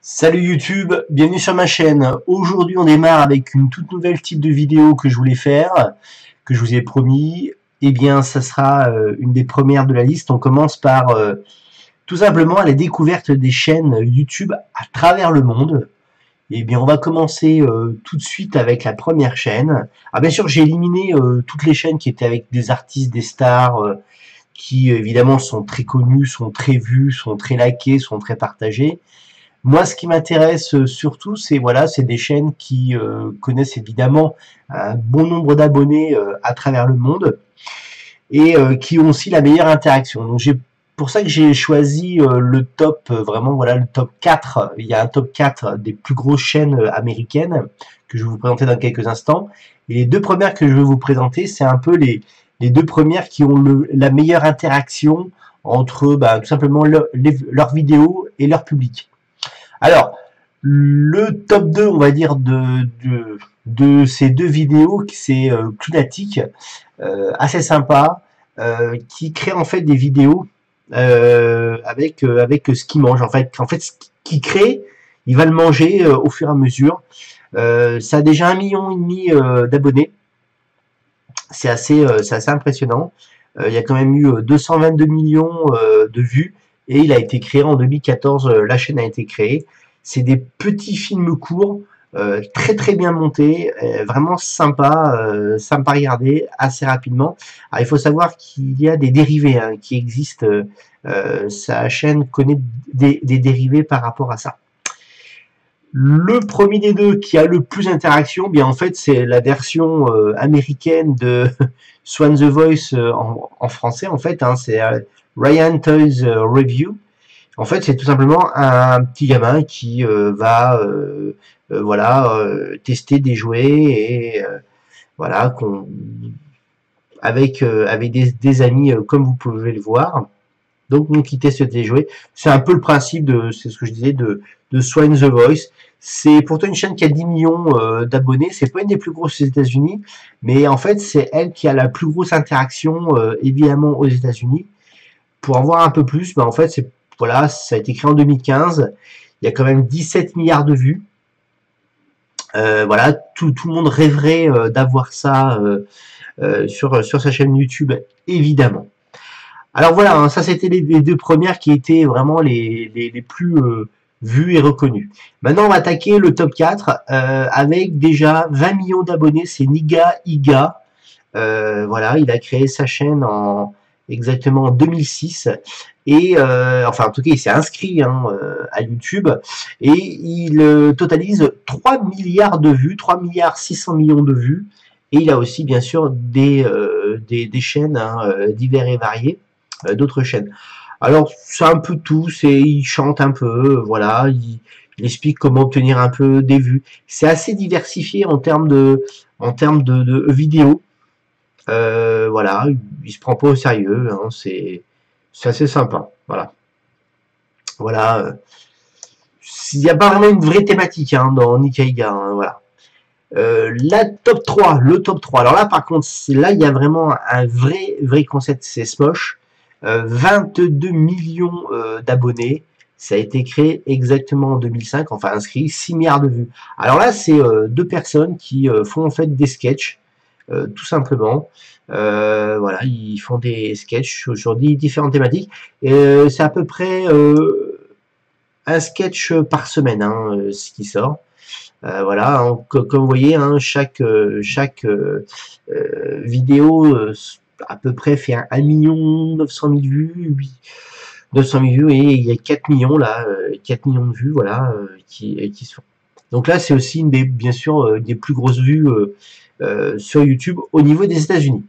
Salut YouTube, bienvenue sur ma chaîne. Aujourd'hui on démarre avec une toute nouvelle type de vidéo que je voulais faire, que je vous ai promis. Eh bien ça sera une des premières de la liste. On commence par tout simplement la découverte des chaînes YouTube à travers le monde. Eh bien on va commencer tout de suite avec la première chaîne. Ah bien sûr j'ai éliminé toutes les chaînes qui étaient avec des artistes, des stars, qui évidemment sont très connus, sont très vus, sont très likés, sont très partagés. Moi, ce qui m'intéresse surtout, c'est voilà, c'est des chaînes qui connaissent évidemment un bon nombre d'abonnés à travers le monde et qui ont aussi la meilleure interaction. Donc, pour ça que j'ai choisi le top, vraiment, voilà, le top 4. Il y a un top 4 des plus grosses chaînes américaines que je vais vous présenter dans quelques instants. Et les deux premières que je vais vous présenter, c'est un peu les deux premières qui ont la meilleure interaction entre tout simplement leurs vidéos et leur public. Alors, le top 2, on va dire, de ces deux vidéos, c'est Clunatic, assez sympa, qui crée en fait des vidéos avec ce qu'il mange. En fait, ce qu'il crée, il va le manger au fur et à mesure. Ça a déjà 1,5 million d'abonnés. C'est assez impressionnant. Il y a quand même eu 222 millions de vues. Et il a été créé en 2014, la chaîne a été créée. C'est des petits films courts, très très bien montés, vraiment sympa à regarder assez rapidement. Alors, il faut savoir qu'il y a des dérivés qui existent, sa chaîne connaît des dérivés par rapport à ça. Le premier des deux qui a le plus d'interaction, bien en fait c'est la version américaine de Swan the Voice en français en fait, c'est Ryan Toys Review. En fait, c'est tout simplement un petit gamin qui va tester des jouets et voilà avec des amis comme vous pouvez le voir. Donc il teste des jouets. C'est un peu le principe c'est ce que je disais de Swan the Voice. C'est pourtant une chaîne qui a 10 millions d'abonnés. C'est pas une des plus grosses aux États-Unis, mais en fait c'est elle qui a la plus grosse interaction évidemment aux États-Unis. Pour en voir un peu plus, en fait c'est voilà, ça a été créé en 2015. Il y a quand même 17 milliards de vues. Voilà, tout le monde rêverait d'avoir ça sur sa chaîne YouTube, évidemment. Alors voilà, ça c'était les deux premières qui étaient vraiment les plus vues et reconnues. Maintenant, on va attaquer le top 4 avec déjà 20 millions d'abonnés. C'est Niga Iga. Voilà, il a créé sa chaîne exactement en 2006 et enfin en tout cas il s'est inscrit à YouTube et il totalise 3 milliards de vues, 3 milliards 600 millions de vues, et il a aussi bien sûr des chaînes divers et variées, d'autres chaînes. Alors c'est un peu tout, il chante un peu, voilà, il explique comment obtenir un peu des vues. C'est assez diversifié en termes de vidéos. Voilà, il se prend pas au sérieux, c'est assez sympa, voilà. Il n'y a pas vraiment une vraie thématique dans Nikaiga, voilà. La top 3, le top 3. Alors là, par contre, là, il y a vraiment un vrai concept, c'est Smosh. 22 millions d'abonnés. Ça a été créé exactement en 2005, enfin inscrit, 6 milliards de vues. Alors là, c'est deux personnes qui font en fait des sketchs. Tout simplement, voilà, ils font des sketchs sur différentes thématiques et c'est à peu près un sketch par semaine ce qui sort. Voilà, comme vous voyez, chaque vidéo à peu près fait 1 900 000 vues, 900 000 vues, et il y a 4 millions là, 4 millions de vues, voilà, qui se font. Donc là, c'est aussi bien sûr des plus grosses vues sur YouTube au niveau des États-Unis.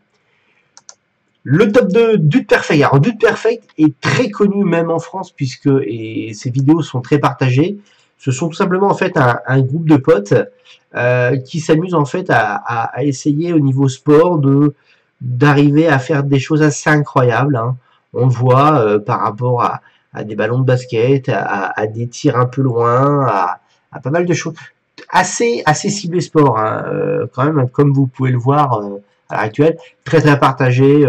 Le top 2, Dude Perfect. Alors Dude Perfect est très connu même en France puisque ses vidéos sont très partagées. Ce sont tout simplement en fait un groupe de potes qui s'amusent en fait à essayer au niveau sport d'arriver à faire des choses assez incroyables. On le voit par rapport à des ballons de basket, à des tirs un peu loin, à pas mal de choses. Assez ciblé sport, quand même, comme vous pouvez le voir à l'heure actuelle, très partagé,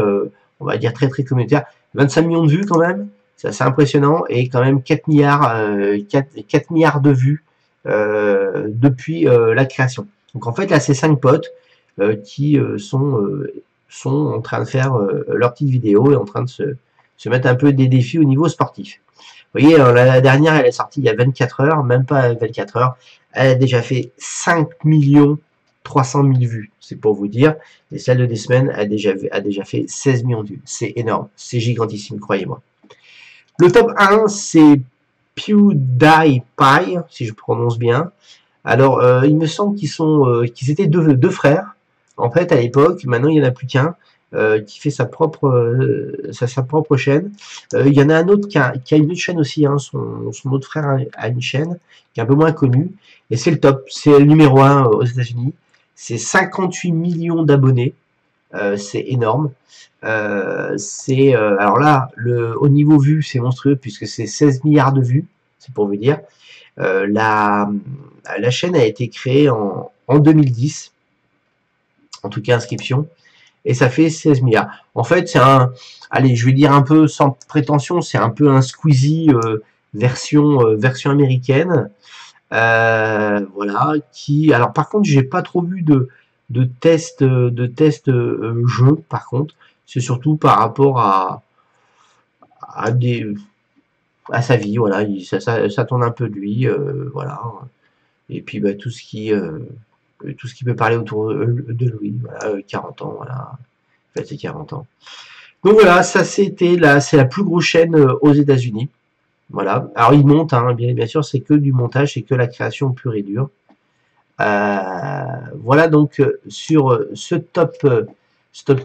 on va dire très communautaire. 25 millions de vues quand même, C'est assez impressionnant, et quand même 4 milliards, 4 milliards de vues depuis la création. Donc en fait là c'est 5 potes qui sont en train de faire leur petite vidéo et en train de se mettre un peu des défis au niveau sportif. Vous voyez, la dernière elle est sortie il y a 24 heures, même pas 24 heures, elle a déjà fait 5 300 000 vues, c'est pour vous dire, et celle de des semaines a déjà fait 16 millions de vues, c'est énorme, c'est gigantissime, croyez-moi. Le top 1 c'est PewDiePie, si je prononce bien. Alors, il me semble qu'ils étaient deux frères, en fait, à l'époque. Maintenant, il n'y en a plus qu'un qui fait sa propre chaîne. Il y en a un autre qui a une autre chaîne aussi. Hein, son autre frère a une chaîne qui est un peu moins connue. Et c'est le top. C'est le numéro 1 aux États-Unis. C'est 58 millions d'abonnés. C'est énorme. Alors là, au niveau vue, c'est monstrueux puisque c'est 16 milliards de vues. C'est pour vous dire. La chaîne a été créée en 2010, en tout cas inscription, et ça fait 16 milliards. En fait, c'est allez, je vais dire un peu sans prétention, c'est un peu un Squeezie version américaine. Voilà, alors par contre, j'ai pas trop vu de tests jeu, par contre. C'est surtout par rapport à sa vie, voilà, ça tourne un peu de lui, voilà. Et puis bah, tout ce qui peut parler autour de lui, voilà, 40 ans, voilà, en fait c'est 40 ans. Donc voilà, ça c'est la plus grosse chaîne aux États-Unis. Voilà. Alors il monte, hein, bien sûr, c'est que du montage, c'est que la création pure et dure. Voilà donc sur ce top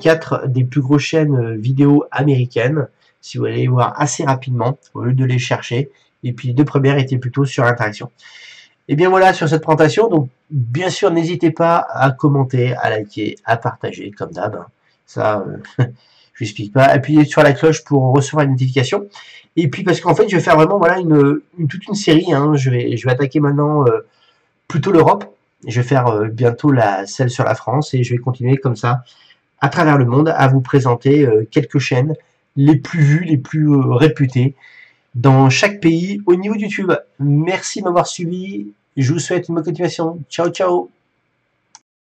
4 des plus grosses chaînes vidéo américaines. Si vous allez voir assez rapidement, au lieu de les chercher. Et puis les deux premières étaient plutôt sur l'interaction. Et bien voilà sur cette présentation. Donc bien sûr, n'hésitez pas à commenter, à liker, à partager, comme d'hab. Ça, je n'explique pas. Appuyez sur la cloche pour recevoir une notification. Et puis parce qu'en fait, je vais faire vraiment voilà toute une série. Hein. Je vais attaquer maintenant plutôt l'Europe. Je vais faire bientôt celle sur la France et je vais continuer comme ça à travers le monde à vous présenter quelques chaînes les plus vues, les plus réputées dans chaque pays au niveau de YouTube. Merci de m'avoir suivi. Je vous souhaite une bonne continuation. Ciao, ciao.